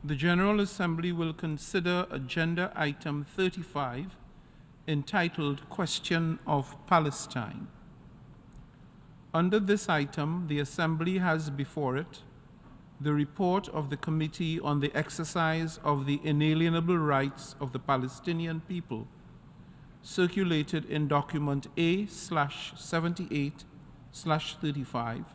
The General Assembly will consider Agenda Item 35, entitled Question of Palestine. Under this item, the Assembly has before it the report of the Committee on the Exercise of the Inalienable Rights of the Palestinian People, circulated in document A/78/35,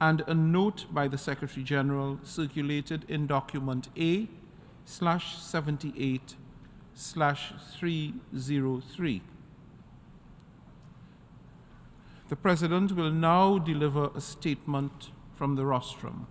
and a note by the Secretary General circulated in document A/78/303. The President will now deliver a statement from the rostrum.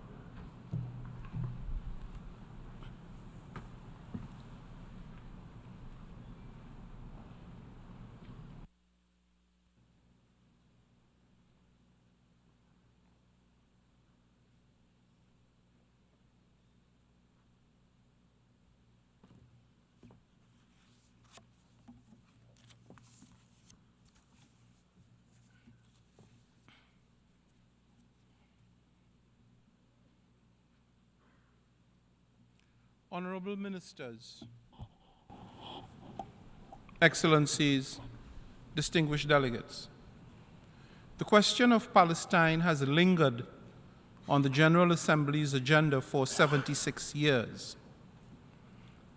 Honourable Ministers, Excellencies, distinguished delegates, the question of Palestine has lingered on the General Assembly's agenda for 76 years.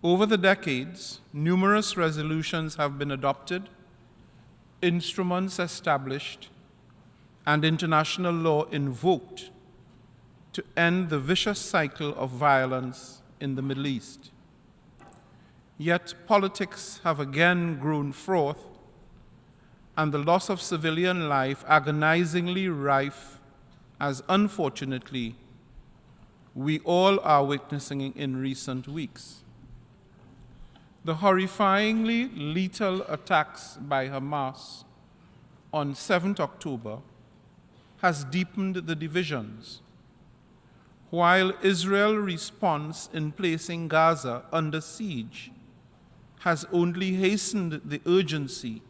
Over the decades, numerous resolutions have been adopted, instruments established, and international law invoked to end the vicious cycle of violence in the Middle East. Yet politics have again grown fraught, and the loss of civilian life agonizingly rife, as unfortunately we all are witnessing in recent weeks. The horrifyingly lethal attacks by Hamas on 7th October has deepened the divisions, while Israel's response in placing Gaza under siege has only hastened the urgency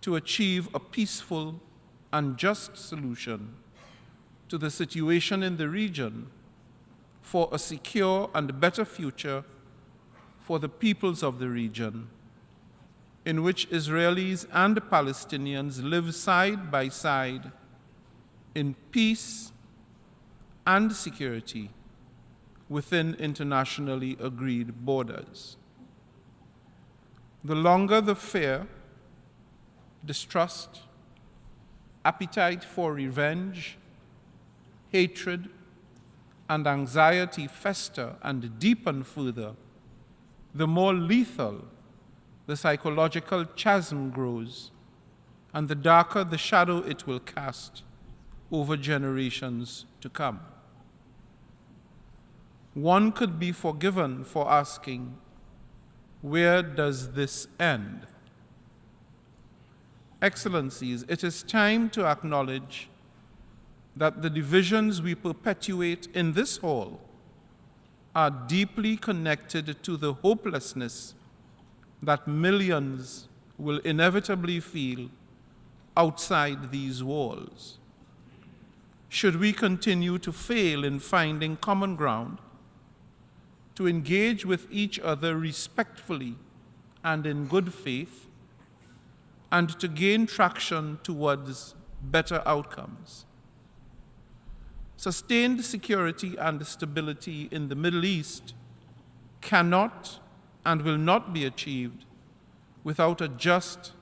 to achieve a peaceful and just solution to the situation in the region for a secure and better future for the peoples of the region, in which Israelis and Palestinians live side by side in peace and security within internationally agreed borders. The longer the fear, distrust, appetite for revenge, hatred, and anxiety fester and deepen further, the more lethal the psychological chasm grows, and the darker the shadow it will cast over generations to come. One could be forgiven for asking, where does this end? Excellencies, it is time to acknowledge that the divisions we perpetuate in this hall are deeply connected to the hopelessness that millions will inevitably feel outside these walls. Should we continue to fail in finding common ground, to engage with each other respectfully and in good faith, and to gain traction towards better outcomes? Sustained security and stability in the Middle East cannot and will not be achieved without a just,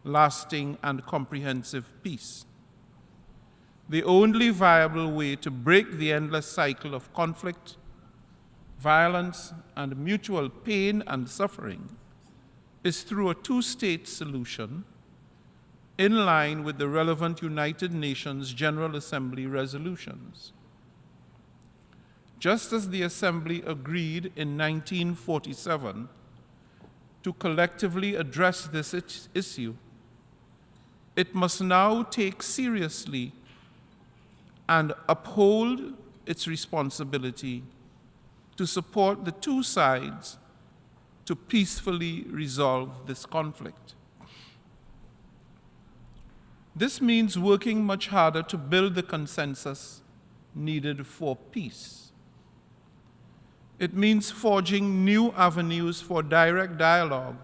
lasting, and comprehensive peace. The only viable way to break the endless cycle of conflict, violence, and mutual pain and suffering is through a two-state solution in line with the relevant United Nations General Assembly resolutions. Just as the Assembly agreed in 1947 to collectively address this issue, it must now take seriously and uphold its responsibility to support the two sides to peacefully resolve this conflict. This means working much harder to build the consensus needed for peace. It means forging new avenues for direct dialogue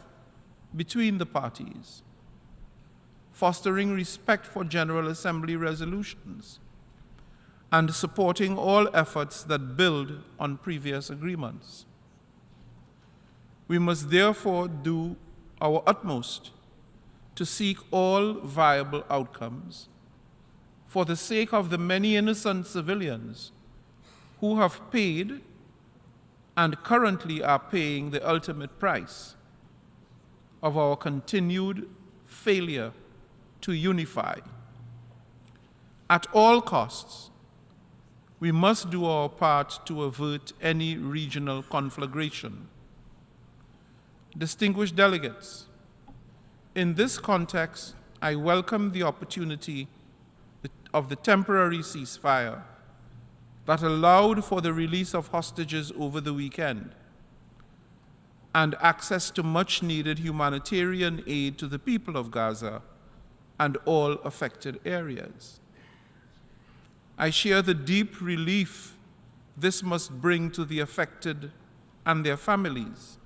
between the parties, fostering respect for General Assembly resolutions, and supporting all efforts that build on previous agreements. We must therefore do our utmost to seek all viable outcomes for the sake of the many innocent civilians who have paid and currently are paying the ultimate price of our continued failure to unify. At all costs, we must do our part to avert any regional conflagration. Distinguished delegates, in this context, I welcome the opportunity of the temporary ceasefire that allowed for the release of hostages over the weekend and access to much-needed humanitarian aid to the people of Gaza and all affected areas. I share the deep relief this must bring to the affected and their families.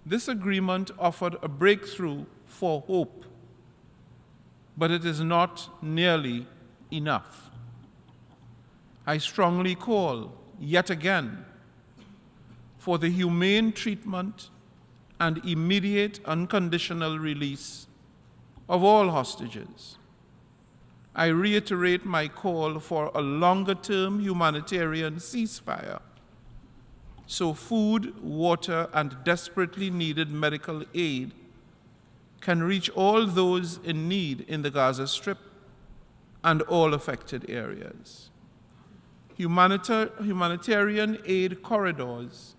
This agreement offered a breakthrough for hope, but it is not nearly enough. I strongly call, yet again, for the humane treatment and immediate unconditional release of all hostages. I reiterate my call for a longer-term humanitarian ceasefire so food, water, and desperately needed medical aid can reach all those in need in the Gaza Strip and all affected areas. Humanitarian aid corridors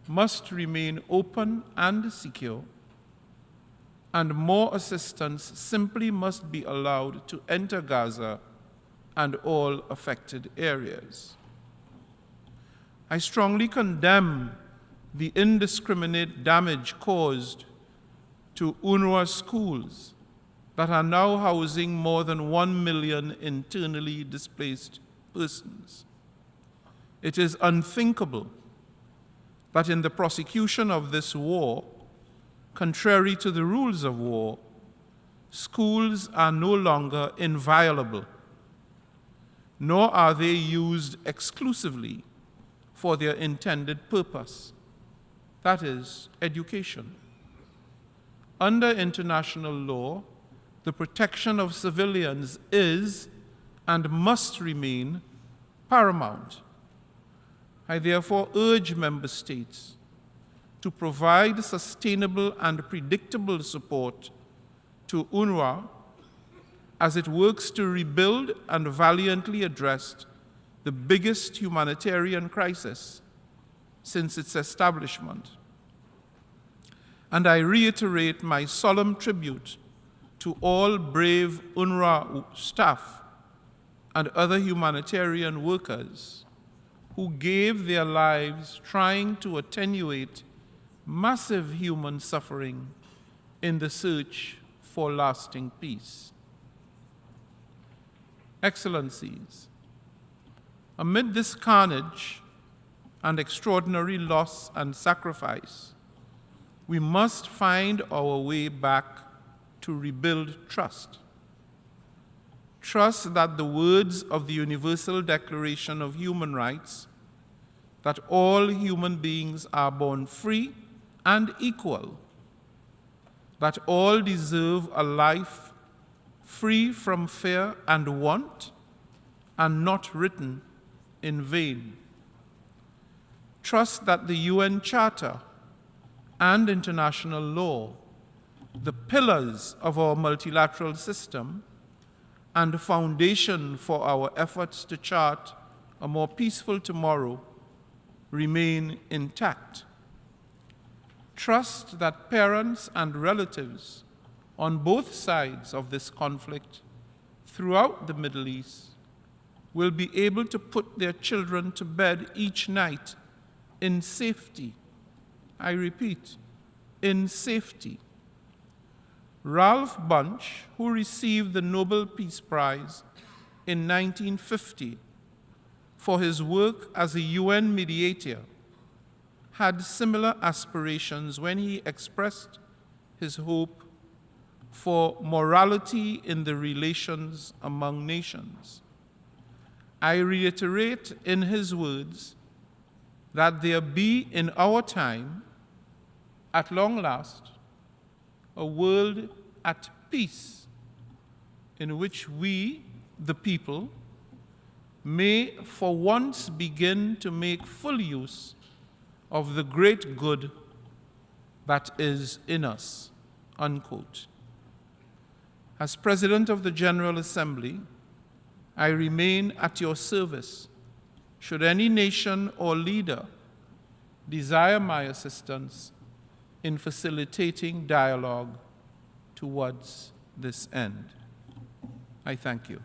must remain open and secure, and more assistance simply must be allowed to enter Gaza and all affected areas. I strongly condemn the indiscriminate damage caused to UNRWA schools that are now housing more than 1 million internally displaced persons. It is unthinkable that in the prosecution of this war, contrary to the rules of war, schools are no longer inviolable, nor are they used exclusively for their intended purpose, that is, education. Under international law, the protection of civilians is and must remain paramount. I therefore urge member states to provide sustainable and predictable support to UNRWA as it works to rebuild and valiantly address the biggest humanitarian crisis since its establishment. And I reiterate my solemn tribute to all brave UNRWA staff and other humanitarian workers who gave their lives trying to attenuate massive human suffering in the search for lasting peace. Excellencies, amid this carnage and extraordinary loss and sacrifice, we must find our way back to rebuild trust. Trust that the words of the Universal Declaration of Human Rights, that all human beings are born free and equal, that all deserve a life free from fear and want, and not written in vain. Trust that the UN Charter and international law, the pillars of our multilateral system and the foundation for our efforts to chart a more peaceful tomorrow, remain intact. Trust that parents and relatives on both sides of this conflict throughout the Middle East will be able to put their children to bed each night in safety. I repeat, in safety. Ralph Bunche, who received the Nobel Peace Prize in 1950 for his work as a UN mediator had similar aspirations when he expressed his hope for morality in the relations among nations. I reiterate in his words that there be in our time, at long last, a world at peace in which we, the people, may for once begin to make full use of the great good that is in us, unquote. As President of the General Assembly, I remain at your service should any nation or leader desire my assistance in facilitating dialogue towards this end. I thank you.